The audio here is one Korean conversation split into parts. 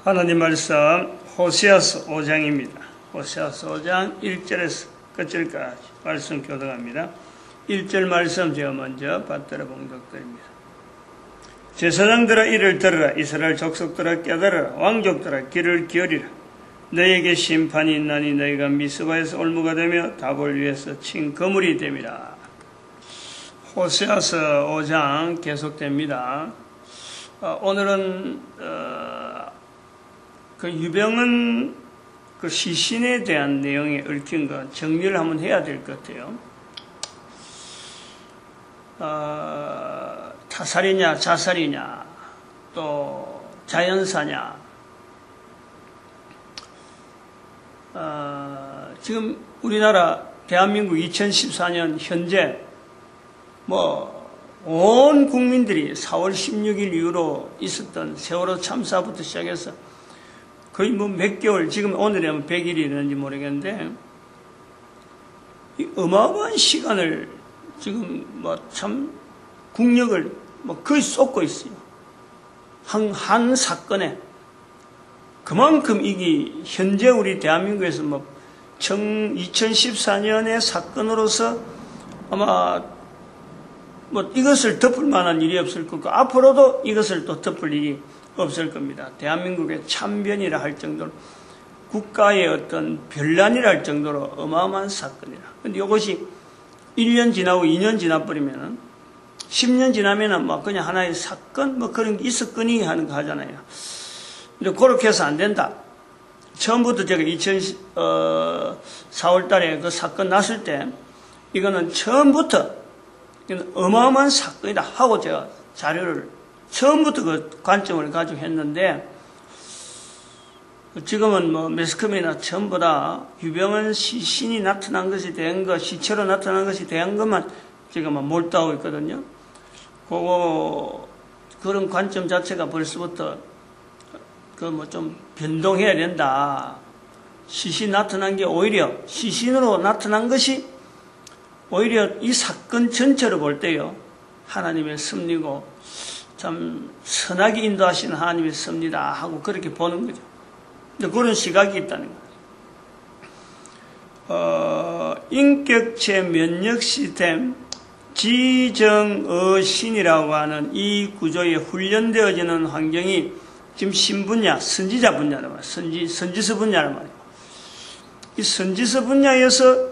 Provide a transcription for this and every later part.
하나님 말씀 호세아서 5장입니다. 호세아서 5장 1절에서 끝절까지 말씀 교독합니다. 1절 말씀 제가 먼저 받들어 봉독드립니다. 제사장들아 이를 들으라. 이스라엘 족속들아 깨달으라. 왕족들아 귀를 기울이라. 너에게 심판이 있나니 너희가 미스바에서 올무가 되며 답을 위해서 친 거물이 됨이라. 호세아서 5장 계속됩니다. 오늘은 그 유병은 그 시신에 대한 내용에 얽힌 거 정리를 한번 해야 될 것 같아요. 타살이냐 자살이냐 또 자연사냐. 지금 우리나라 대한민국 2014년 현재 온 국민들이 4월 16일 이후로 있었던 세월호 참사부터 시작해서 거의 몇 개월, 지금 오늘이면 100일이 되는지 모르겠는데, 이 어마어마한 시간을 지금 참 국력을 거의 쏟고 있어요. 한 사건에. 그만큼 이게 현재 우리 대한민국에서 2014년의 사건으로서 아마 이것을 덮을 만한 일이 없을 거고, 앞으로도 이것을 또 덮을 일이 없을 겁니다. 대한민국의 참변이라 할 정도로, 국가의 어떤 변란이라 할 정도로 어마어마한 사건이라. 근데 이것이 1년 지나고 2년 지나버리면은, 10년 지나면은 그냥 하나의 사건, 그런 게 있었거니 하는 거 하잖아요. 근데 그렇게 해서 안 된다. 처음부터 제가 4월 달에 그 사건 났을 때, 이거는 처음부터 어마어마한 사건이다 하고 제가 자료를 처음부터 그 관점을 가지고 했는데, 지금은 매스컴이나 전부 다 유병은 시신이 나타난 것이 된 것, 시체로 나타난 것이 된 것만 지금 몰두하고 있거든요. 그런 관점 자체가 벌써부터 좀 변동해야 된다. 시신 나타난 게 오히려 시신으로 나타난 것이 오히려 이 사건 전체로 볼 때요, 하나님의 섭리고 참 선하게 인도하시는 하나님의 섭리다 하고 그렇게 보는 거죠. 근데 그런 시각이 있다는 거예요. 인격체 면역 시스템 지정어신이라고 하는 이 구조에 훈련되어지는 환경이 지금 신분야, 선지자 분야란 말이에요. 선지서 분야란 말이에요. 이 선지서 분야에서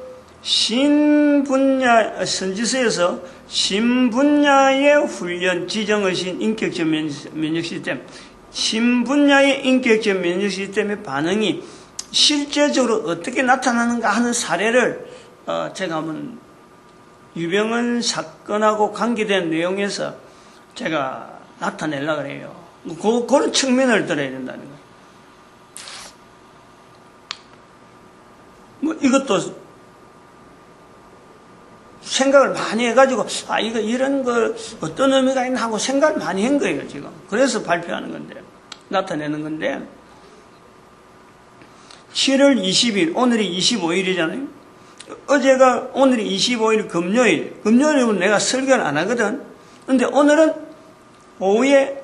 선지서에서 신분야의 훈련, 지정의신, 인격적 면역 시스템, 신분야의 인격적 면역 시스템의 반응이 실제적으로 어떻게 나타나는가 하는 사례를 제가 한번 유병은 사건하고 관계된 내용에서 제가 나타내려고 해요. 그런 측면을 들어야 된다는 거예요. 이것도 생각을 많이 해가지고, 이런 걸 어떤 의미가 있나 하고 생각을 많이 한 거예요, 지금. 그래서 발표하는 건데, 나타내는 건데, 7월 20일, 오늘이 25일이잖아요. 어제가, 오늘이 25일 금요일은 내가 설교를 안 하거든. 근데 오늘은 오후에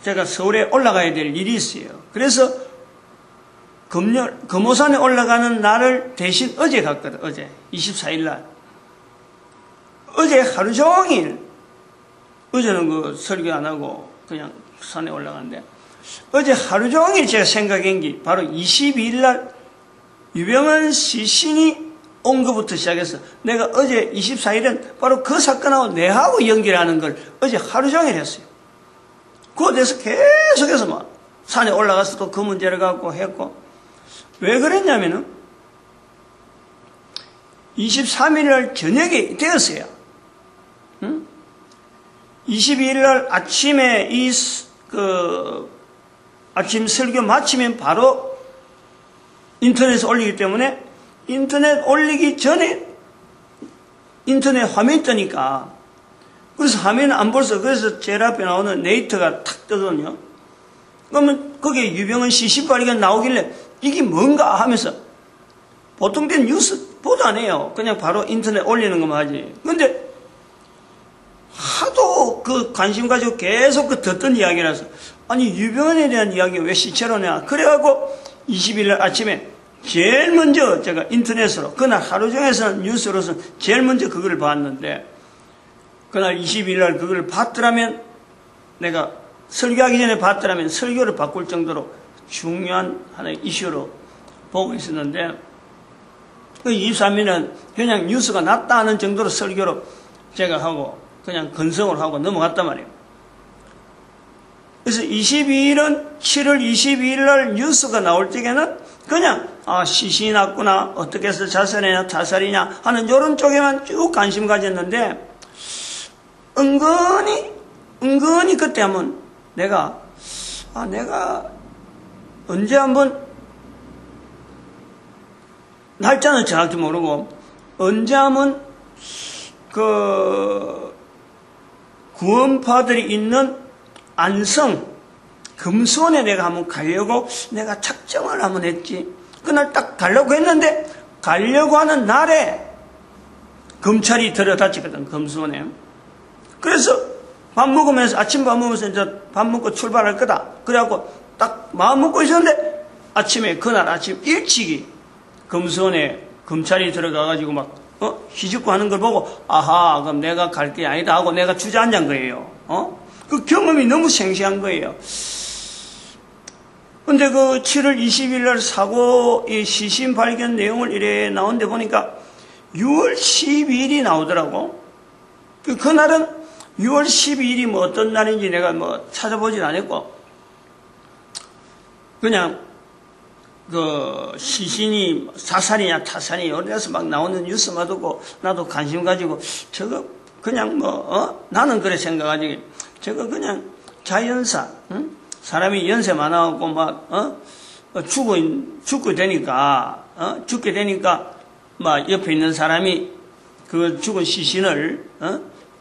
제가 서울에 올라가야 될 일이 있어요. 그래서 금오산에 올라가는 날을 대신 어제 갔거든, 어제. 24일 날. 어제 하루 종일, 어제는 설교 안 하고 그냥 산에 올라갔는데, 어제 하루 종일 제가 생각한 게 바로 22일 날 유병은 시신이 온 것부터 시작해서 내가 어제 24일은 바로 그 사건하고 내하고 연결하는 걸 어제 하루 종일 했어요. 그거 대해서 계속해서 산에 올라가서 또 그 문제를 갖고 했고, 왜 그랬냐면은 23일 날 저녁에 되었어요. 22일 날 아침에 아침 설교 마치면 바로 인터넷에 올리기 때문에 인터넷 올리기 전에 인터넷 화면이 뜨니까, 그래서 화면을 안 볼서 그래서 제일 앞에 나오는 네이터가 탁 뜨거든요. 그러면 거기에 유병은 시신 발견 나오길래 이게 뭔가 하면서, 보통 된 뉴스 보도 안 해요. 그냥 바로 인터넷 올리는 것만 하지. 근데 하도 그 관심 가지고 계속 듣던 이야기라서 아니 유병헌에 대한 이야기가 왜 시체로 냐. 그래갖고 20일 날 아침에 제일 먼저 제가 인터넷으로 그날 하루 종일에서는 뉴스로서 제일 먼저 그걸 봤는데 그날 20일 날 그걸 봤더라면 내가 설교하기 전에 봤더라면 설교를 바꿀 정도로 중요한 하나의 이슈로 보고 있었는데 그 23일은 그냥 뉴스가 났다 하는 정도로 설교로 제가 하고 그냥 건성을 하고 넘어갔단 말이에요. 그래서 22일은 7월 22일 날 뉴스가 나올 적에는 그냥 시신이 났구나 어떻게 해서 자살이냐 타살이냐 하는 이런 쪽에만 쭉 관심 가졌는데 은근히 그때 한번 내가 언제 한번 날짜는 정확히 모르고 언제 한번 그 구원파들이 있는 안성 금수원에 내가 한번 가려고 내가 작정을 한번 했지. 그날 딱 가려고 했는데 가려고 하는 날에 검찰이 들여다쳤거든 금수원에. 그래서 아침 밥 먹으면서 이제 밥 먹고 출발할 거다. 그래갖고 딱 마음 먹고 있었는데 아침에 그날 아침 일찍이 금수원에 검찰이 들어가가지고 막 휘젓고 하는 걸 보고 아하 그럼 내가 갈 게 아니다 하고 내가 주저앉은 거예요. 그 경험이 너무 생생한 거예요. 근데 그 7월 20일 날 사고의 시신 발견 내용을 이래 나온데 보니까 6월 12일이 나오더라고. 그날은 6월 12일이 뭐 어떤 날인지 내가 뭐 찾아보진 않았고 그냥 그 시신이 사살이냐 타살이냐 이런 데서 막 나오는 뉴스만 듣고 나도 관심 가지고 저거 그냥 나는 그래 생각하지 저거 그냥 자연사 사람이 연세 많아갖고 막 죽게 되니까 막 옆에 있는 사람이 그 죽은 시신을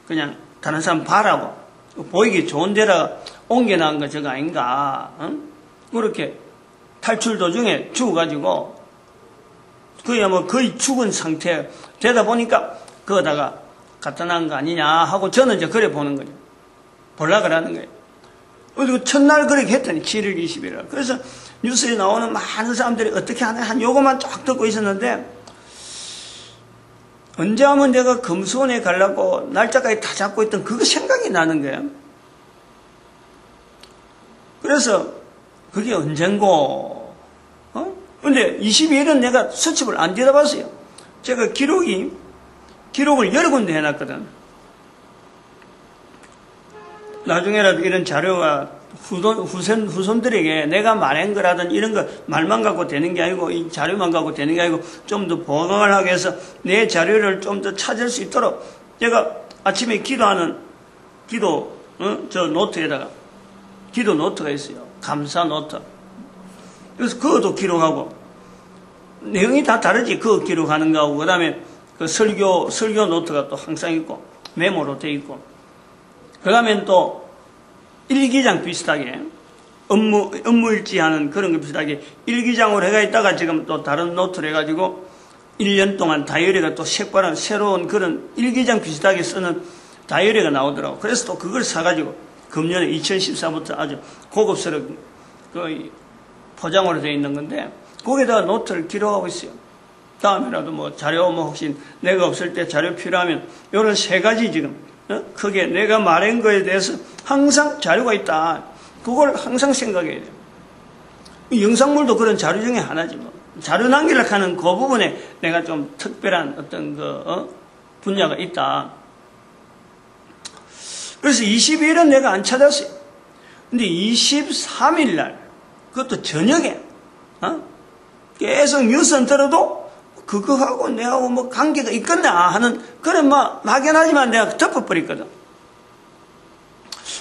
그냥 다른 사람 봐라고 보이기 좋은 데다가 옮겨놓은 거 저거 아닌가 그렇게 탈출 도중에 죽어가지고 그야 뭐 거의 죽은 상태 되다 보니까 그거다가 갖다 놓은 거 아니냐 하고 저는 이제 그래 보는 거죠. 볼라 그러는 거예요. 그리고 첫날 그렇게 했더니 7월 20일 그래서 뉴스에 나오는 많은 사람들이 어떻게 하나 한 요거만 쫙 듣고 있었는데 언제 하면 내가 금수원에 가려고 날짜까지 다 잡고 있던 그거 생각이 나는 거예요. 그래서 그게 언젠고 근데 22일은 내가 수첩을 안 들여다봤어요. 제가 기록을 여러 군데 해놨거든. 나중에라도 이런 자료가 후손들에게 내가 말한 거라든 이런 거 말만 갖고 되는 게 아니고 이 자료만 갖고 되는 게 아니고 좀 더 보강을 하기 위해서 내 자료를 좀 더 찾을 수 있도록 제가 아침에 기도하는 저 노트에다가 기도 노트가 있어요. 감사 노트. 그래서 그것도 기록하고 내용이 다 다르지. 그거 기록하는 거하고 그 다음에 그 설교 노트가 또 항상 있고 메모로 돼 있고 그 다음엔 또 일기장 비슷하게 업무일지 하는 그런 거 비슷하게 일기장으로 해가 있다가 지금 또 다른 노트를 해가지고 1년 동안 다이어리가 또 색깔은 새로운 그런 일기장 비슷하게 쓰는 다이어리가 나오더라고. 그래서 또 그걸 사가지고 금년에 2014부터 아주 고급스럽게 그 포장으로 되어 있는 건데 거기다가 노트를 기록하고 있어요. 다음에라도 뭐 자료 혹시 내가 없을 때 자료 필요하면 이런 3가지 지금 크게 내가 말한 거에 대해서 항상 자료가 있다. 그걸 항상 생각해야 돼요. 영상물도 그런 자료 중에 하나지 뭐. 자료 남기려고 하는 그 부분에 내가 좀 특별한 어떤 분야가 있다. 그래서 22일은 내가 안 찾았어요. 근데 23일 날 그것도 저녁에 계속 뉴스는 들어도 그거하고 내하고 뭐 관계가 있겠나 하는 그런 막연하지만 내가 덮어버렸거든.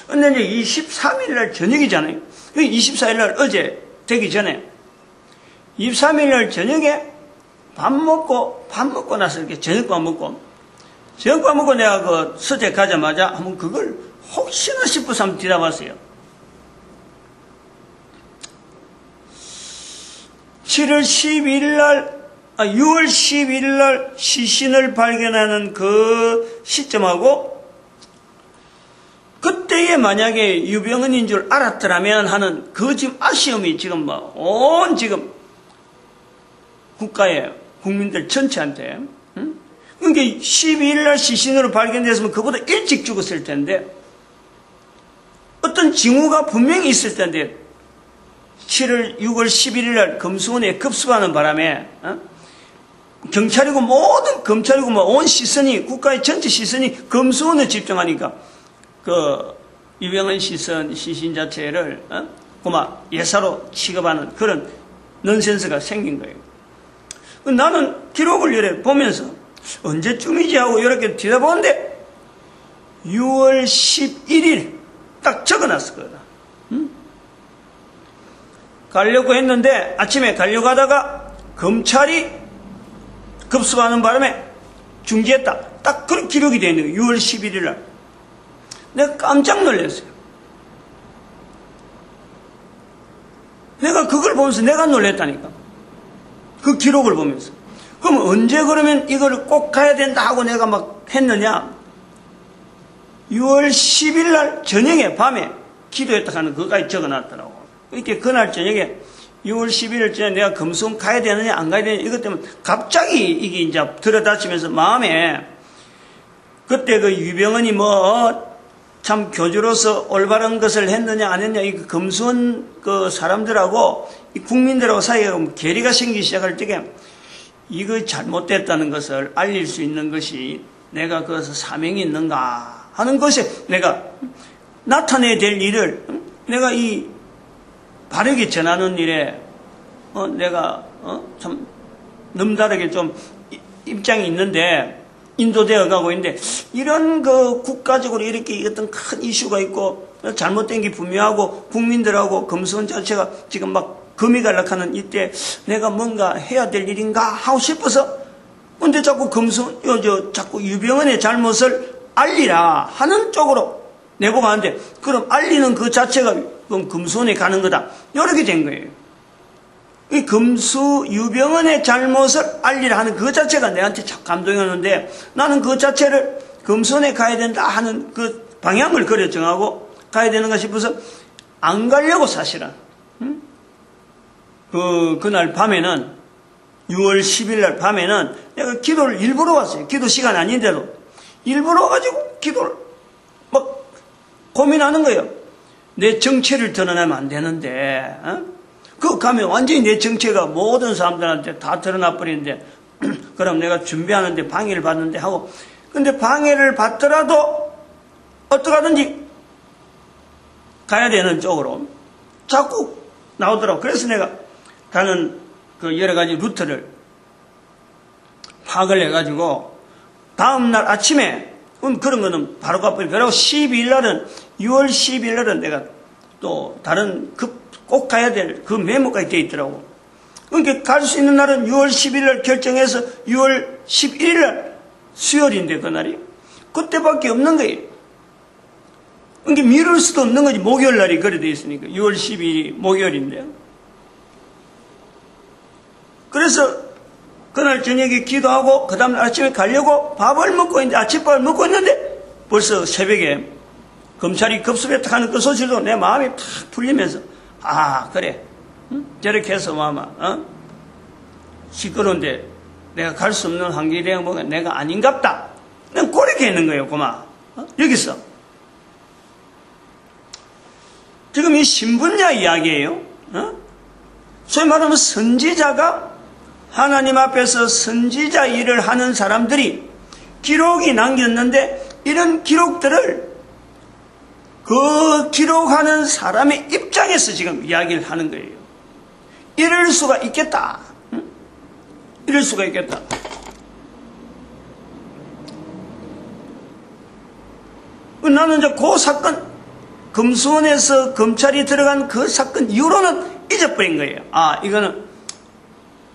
근데 이제 23일 날 저녁이잖아요. 24일 날 어제 되기 전에 23일 날 저녁에 밥 먹고 나서 이렇게 저녁밥 먹고 내가 그 서재 가자마자 한번 그걸 혹시나 싶어서 한번 뒤다봤어요. 6월 12일 날 시신을 발견하는 그 시점하고 그때의 그때 만약에 유병헌인 줄 알았더라면 하는 그 지금 아쉬움이 지금 온 지금 국가의 국민들 전체한테, 응? 그러니까 12일 날 시신으로 발견됐으면 그보다 일찍 죽었을 텐데, 어떤 징후가 분명히 있을 텐데, 6월 11일 날 금수원에 급습하는 바람에, 경찰이고 모든 검찰이고 온 시선이, 국가의 전체 시선이 금수원에 집중하니까, 유병헌 시신 자체를, 고마 예사로 취급하는 그런 넌센스가 생긴 거예요. 나는 기록을 이래 보면서 언제쯤이지 하고 이렇게 뒤다보는데 6월 11일 딱 적어놨었거든. 가려고 했는데 아침에 가려고 하다가 검찰이 급습하는 바람에 중지했다. 딱 그런 기록이 되어 있는 거예요. 6월 11일 날. 내가 깜짝 놀랐어요. 내가 그걸 보면서 내가 놀랬다니까. 그 기록을 보면서. 그럼 언제 그러면 이걸 꼭 가야 된다 하고 내가 막 했느냐? 6월 10일 날 저녁에 밤에 기도했다 하는 그거까지 적어놨더라고. 이렇게 그날 저녁에 6월 11일 전에 내가 금수원 가야 되느냐 안 가야 되느냐 이것 때문에 갑자기 이게 이제 들어닥치면서 마음에 그때 그 유병헌이 참 교주로서 올바른 것을 했느냐 안 했느냐 이 금수원 그 사람들하고 이 국민들하고 사이에 괴리가 생기기 시작할 적에 이거 잘못됐다는 것을 알릴 수 있는 것이 내가 그것에 사명이 있는가 하는 것에 내가 나타내야 될 일을 내가 이 바르게 전하는 일에 내가 참 넘다르게 좀 입장이 있는데 인도되어 가고 있는데 이런 그 국가적으로 이렇게 어떤 큰 이슈가 있고 잘못된 게 분명하고 국민들하고 금수원 자체가 지금 막 금이 갈락하는 이때 내가 뭔가 해야 될 일인가 하고 싶어서 근데 자꾸 자꾸 유병헌의 잘못을 알리라 하는 쪽으로 내보고 하는데 그럼 알리는 그 자체가 그럼 금수원에 가는 거다 이렇게 된 거예요. 이 유병헌의 잘못을 알리라 하는 그 자체가 내한테 참 감동이었는데 나는 그 자체를 금수원에 가야 된다 하는 그 방향을 그려 정하고 가야 되는가 싶어서 안 가려고 사실은 그날 밤에는 6월 10일 날 밤에는 내가 기도를 일부러 왔어요. 기도 시간 아닌데도 일부러 와가지고 기도를 막 고민하는 거예요. 내 정체를 드러내면 안 되는데 그거 가면 완전히 내 정체가 모든 사람들한테 다 드러나 버리는데 그럼 내가 준비하는데 방해를 받는데 하고 근데 방해를 받더라도 어떡하든지 가야 되는 쪽으로 자꾸 나오더라고. 그래서 내가 가는 그 여러 가지 루트를 파악을 해가지고 다음날 아침에 그런 거는 바로 가버리고 그리고 6월 12일 날은 내가 또 다른 꼭 가야 될 그 메모까지 되어 있더라고. 그러니까 갈 수 있는 날은 6월 10일 날 결정해서 6월 11일 날 수요일인데 그날이 그때밖에 없는 거예요. 그러니까 미룰 수도 없는 거지. 목요일 날이 그래 되어 있으니까 6월 12일이 목요일인데 그래서 그날 저녁에 기도하고 그 다음 아침에 가려고 밥을 먹고 있는데 아침밥을 먹고 있는데 벌써 새벽에 검찰이 급습했다 하는 그 소식도 내 마음이 팍 풀리면서 아 그래 저렇게 해서 시끄러운데 내가 갈 수 없는 환경이 되어 보면 내가 아닌갑다 난 그렇게 있는 거예요. 고마 여기서 지금 이 신분야 이야기예요. 소위 말하면 선지자가 하나님 앞에서 선지자 일을 하는 사람들이 기록이 남겼는데 이런 기록들을 그 기록하는 사람의 입장에서 지금 이야기를 하는 거예요. 이럴 수가 있겠다. 이럴 수가 있겠다. 나는 이제 그 사건, 금수원에서 검찰이 들어간 그 사건 이후로는 잊어버린 거예요. 아, 이거는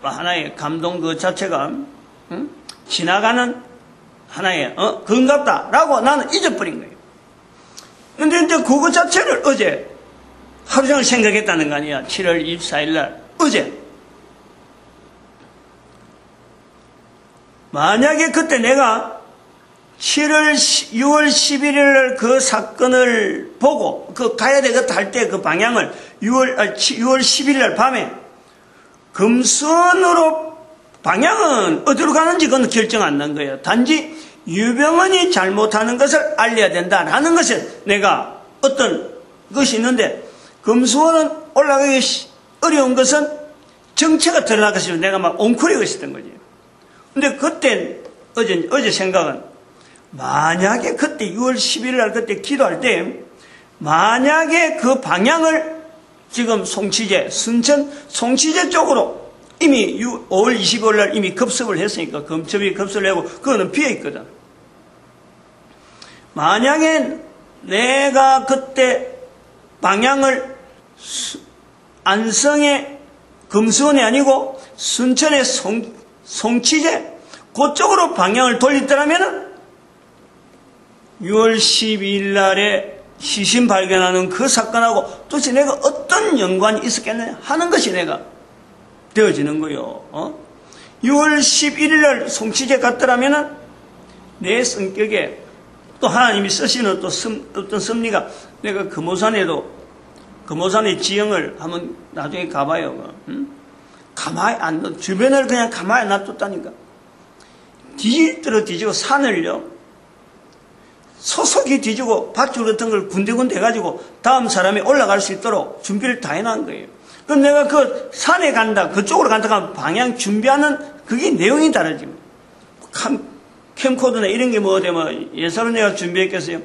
하나의 감동 그 자체가 지나가는 하나의 건갑다라고 나는 잊어버린 거예요. 근데 이제 그거 자체를 어제 하루 종일 생각했다는 거 아니야. 7월 24일 날 어제 만약에 그때 내가 6월 11일 그 사건을 보고 그 가야 되겠다 할 때 그 방향을 6월 11일 날 밤에 금수원으로 방향은 어디로 가는지 그건 결정 안 난 거예요. 단지 유병헌이 잘못하는 것을 알려야 된다라는 것에 내가 어떤 것이 있는데, 금수원은 올라가기 어려운 것은 정체가 드러날 것이고 내가 막 옹크리고 있었던 거지. 근데 그때 어제 생각은, 만약에 그때 6월 11일 날 그때 기도할 때 만약에 그 방향을 지금 송치제, 순천 송치제 쪽으로 이미 5월 25일 날 이미 급습을 했으니까, 검첩이 급습을 하고 그거는 비어 있거든. 만약에 내가 그때 방향을 안성의 금수원이 아니고 순천의 송치제 그쪽으로 방향을 돌렸더라면 6월 12일 날에 시신 발견하는 그 사건하고 도대체 내가 어떤 연관이 있었겠느냐 하는 것이 내가 되어지는 거요. 6월 11일 날 송치제 갔더라면 내 성격에 또 하나님이 쓰시는 또 어떤 섭리가, 내가 금오산의 지형을 한번 나중에 가봐요. 가만히 안 둬. 주변을 그냥 가만히 놔뒀다니까. 뒤집어 뒤지고 산을요, 소속이 뒤지고 밧줄 같은 걸 군데군데 해가지고 다음 사람이 올라갈 수 있도록 준비를 다 해놓은 거예요. 그럼 내가 그 산에 간다, 그쪽으로 간다 하면 방향 준비하는 그게 내용이 다르지. 캠코더나 이런 게 뭐 되면 예사로 내가 준비했겠어요?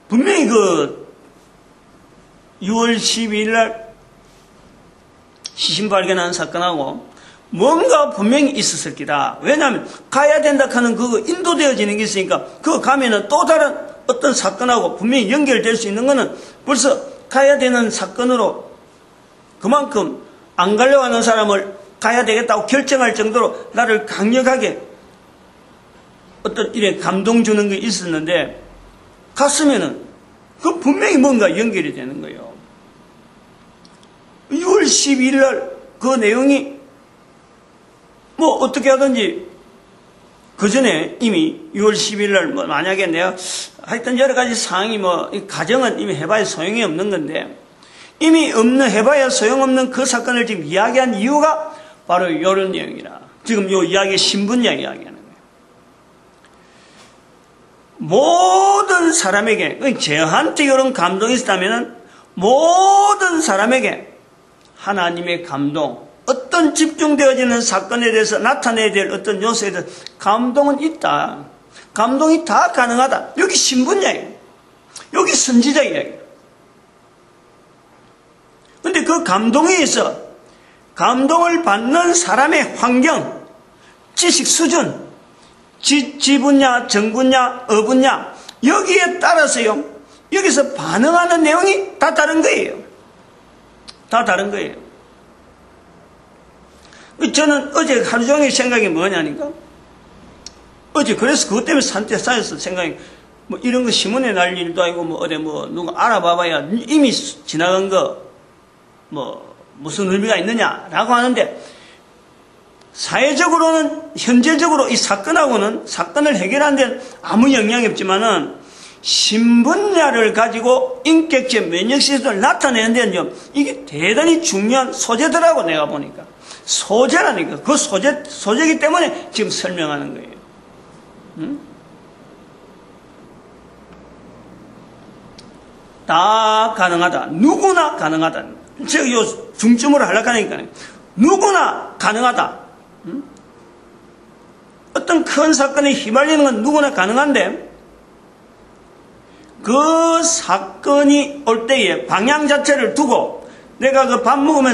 분명히 그 6월 12일 날 시신 발견한 사건하고 뭔가 분명히 있었을 기다. 왜냐하면 가야 된다 하는 그거 인도되어지는 게 있으니까, 그거 가면은 또 다른 어떤 사건하고 분명히 연결될 수 있는 거는 벌써 가야 되는 사건으로 그만큼 안 가려고 하는 사람을 가야 되겠다고 결정할 정도로 나를 강력하게 어떤 이래 감동 주는 게 있었는데, 갔으면은 그 분명히 뭔가 연결이 되는 거예요. 6월 12일 날 그 내용이 뭐 어떻게 하든지 그 전에 이미 6월 10일 날 뭐 만약에 내가 하여튼 여러 가지 상황이 뭐 가정은 이미 해봐야 소용이 없는 건데, 이미 해봐야 소용없는 그 사건을 지금 이야기한 이유가 바로 이런 내용이라. 지금 요 이야기 신분 이야기하는 거예요. 모든 사람에게, 저한테 이런 감동이 있었다면 모든 사람에게 하나님의 감동, 어떤 집중되어지는 사건에 대해서 나타내야 될 어떤 요소에 대해서 감동은 있다. 감동이 다 가능하다. 여기 신분 이야기예요. 여기 선지자 이야기예요. 근데 그 감동에 있어 감동을 받는 사람의 환경, 지식 수준, 지분야, 정분야, 어분야, 여기에 따라서요, 여기서 반응하는 내용이 다 다른 거예요. 다 다른 거예요. 저는 어제 하루 종일 생각이 뭐냐니까, 어제 그래서 그것 때문에 산태 쌓여서 생각이, 뭐 이런 거 신문에 날 일도 아니고, 뭐 어디 뭐 누가 알아봐봐야 이미 지나간 거, 뭐 무슨 의미가 있느냐라고 하는데, 사회적으로는 현재적으로 이 사건을 해결하는 데는 아무 영향이 없지만은, 신분야를 가지고 인격체 면역시스템을 나타내는 데는요, 이게 대단히 중요한 소재더라고. 내가 보니까 소재라니까. 그 소재이기 때문에 지금 설명하는 거예요. 응? 다 가능하다. 누구나 가능하다. 제가 요 중점으로 하려고 하니까 누구나 가능하다. 응? 어떤 큰 사건에 휘말리는 건 누구나 가능한데, 그 사건이 올 때에 방향 자체를 두고 내가 그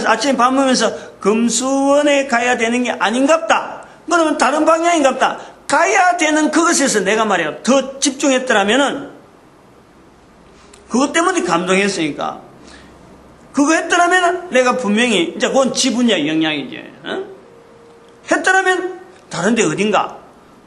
아침에 밥 먹으면서 금수원에 가야 되는 게 아닌갑다. 그러면 다른 방향인갑다. 가야 되는 그것에서 내가 말이야 더 집중했더라면은, 그것 때문에 감동했으니까 그거 했더라면은 내가 분명히 이제 그건 지분야 영향이지. 했더라면 다른데 어딘가.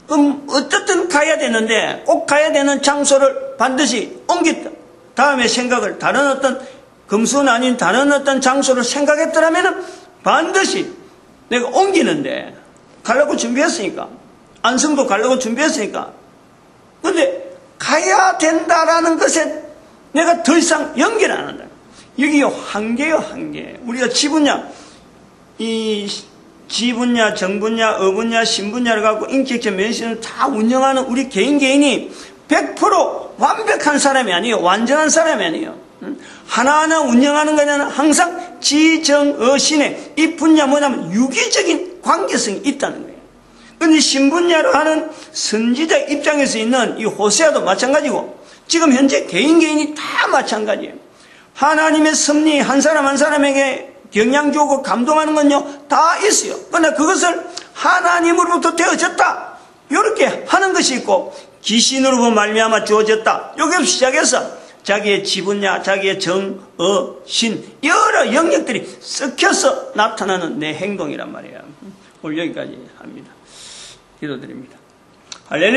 그럼 어쨌든 가야 되는데 꼭 가야 되는 장소를 반드시 옮겼다. 다음에 생각을 다른 어떤 금수원 아닌 다른 어떤 장소를 생각했더라면 반드시 내가 옮기는데 가려고 준비했으니까 안성도 가려고 준비했으니까. 근데 가야 된다라는 것에 내가 더 이상 연결 안 한다. 여기요, 한계요, 한계. 우리가 지분야, 이 지분야, 정분야, 어분야, 신분야를 갖고 인격적 면신을 다 운영하는 우리 개인이 100% 완벽한 사람이 아니에요. 완전한 사람이 아니에요. 하나하나 운영하는 거는 항상 지정어신의 이 분야 뭐냐면 유기적인 관계성이 있다는 거예요. 근데 신분야로 하는 선지자 입장에서 있는 이 호세아도 마찬가지고 지금 현재 개인이 다 마찬가지예요. 하나님의 섭리 한 사람 한 사람에게 영향 주고 감동하는 건요 다 있어요. 그러나 그것을 하나님으로부터 되어졌다 이렇게 하는 것이 있고 귀신으로 말미암아 주어졌다 여기서 시작해서 자기의 지분야, 자기의 정, 신 여러 영역들이 섞여서 나타나는 내 행동이란 말이에요. 오늘 여기까지 합니다. 기도드립니다. 할렐루야.